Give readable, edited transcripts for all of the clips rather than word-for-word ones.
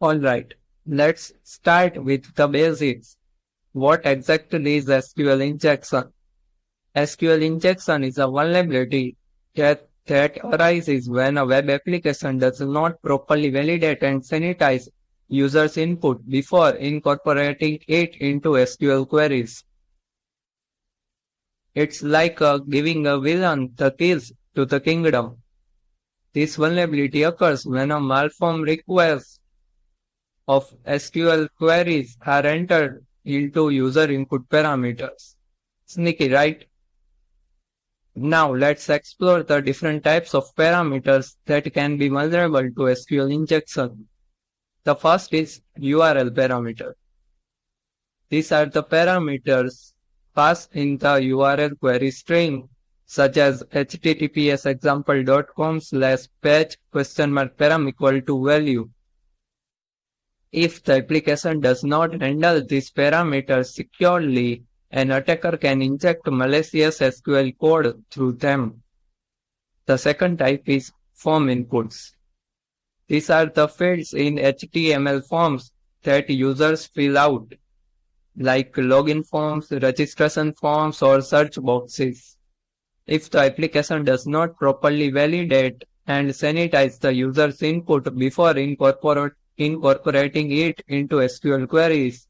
Alright, let's start with the basics. What exactly is SQL injection? SQL injection is a vulnerability that arises when a web application does not properly validate and sanitize users' input before incorporating it into SQL queries. It's like giving a villain the keys to the kingdom. This vulnerability occurs when a malformed request of SQL queries are entered into user input parameters. Sneaky, right? Now let's explore the different types of parameters that can be vulnerable to SQL injection. The first is URL parameter. These are the parameters passed in the URL query string, such as https example.com/page param equal to value. If the application does not handle these parameters securely, an attacker can inject malicious SQL code through them. The second type is form inputs. These are the fields in HTML forms that users fill out, like login forms, registration forms, or search boxes. If the application does not properly validate and sanitize the user's input before incorporating it into SQL queries,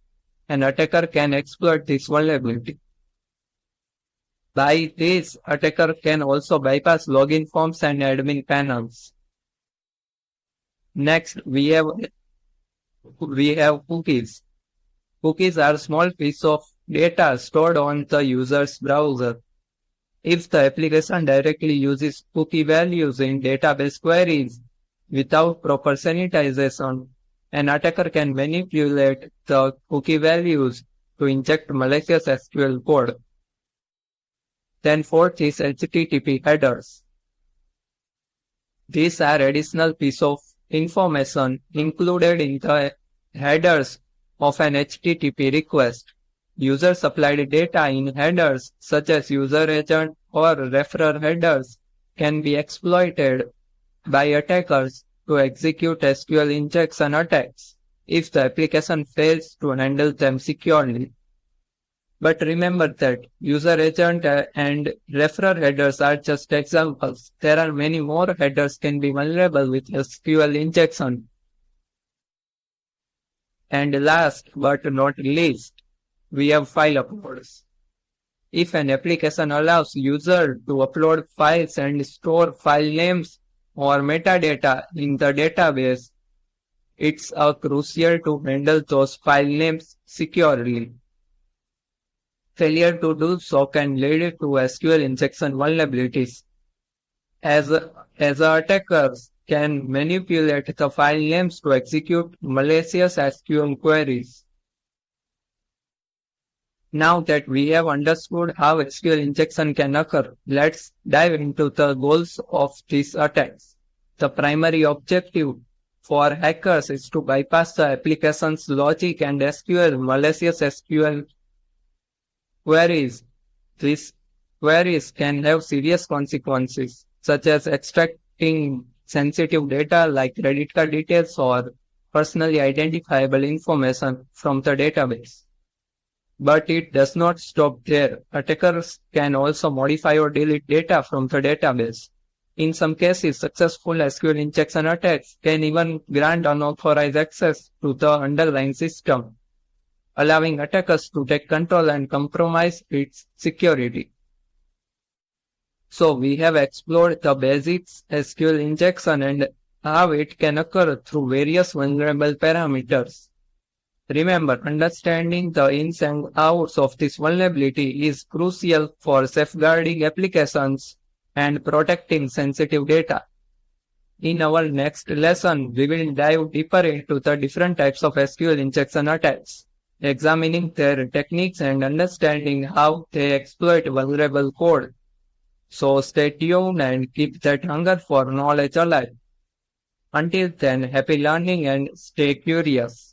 an attacker can exploit this vulnerability. By this, attacker can also bypass login forms and admin panels. Next, we have cookies. Cookies are small pieces of data stored on the user's browser. If the application directly uses cookie values in database queries without proper sanitization, an attacker can manipulate the cookie values to inject malicious SQL code. Then fourth is HTTP headers. These are additional pieces of information included in the headers of an HTTP request. User-supplied data in headers such as user agent or referrer headers can be exploited by attackers to execute SQL injection attacks if the application fails to handle them securely. But remember that user agent and referrer headers are just examples. There are many more headers can be vulnerable with SQL injection. And last but not least, we have file uploads. If an application allows user to upload files and store file names or metadata in the database, it's crucial to handle those file names securely. Failure to do so can lead to SQL injection vulnerabilities, as attackers can manipulate the file names to execute malicious SQL queries. Now that we have understood how SQL injection can occur, let's dive into the goals of these attacks. The primary objective for hackers is to bypass the application's logic and malicious SQL queries. These queries can have serious consequences, such as extracting sensitive data like credit card details or personally identifiable information from the database. But it does not stop there. Attackers can also modify or delete data from the database. In some cases, successful SQL injection attacks can even grant unauthorized access to the underlying system, allowing attackers to take control and compromise its security. So we have explored the basics SQL injection and how it can occur through various vulnerable parameters. Remember, understanding the ins and outs of this vulnerability is crucial for safeguarding applications and protecting sensitive data. In our next lesson, we will dive deeper into the different types of SQL injection attacks, examining their techniques and understanding how they exploit vulnerable code. So stay tuned and keep that hunger for knowledge alive. Until then, happy learning and stay curious.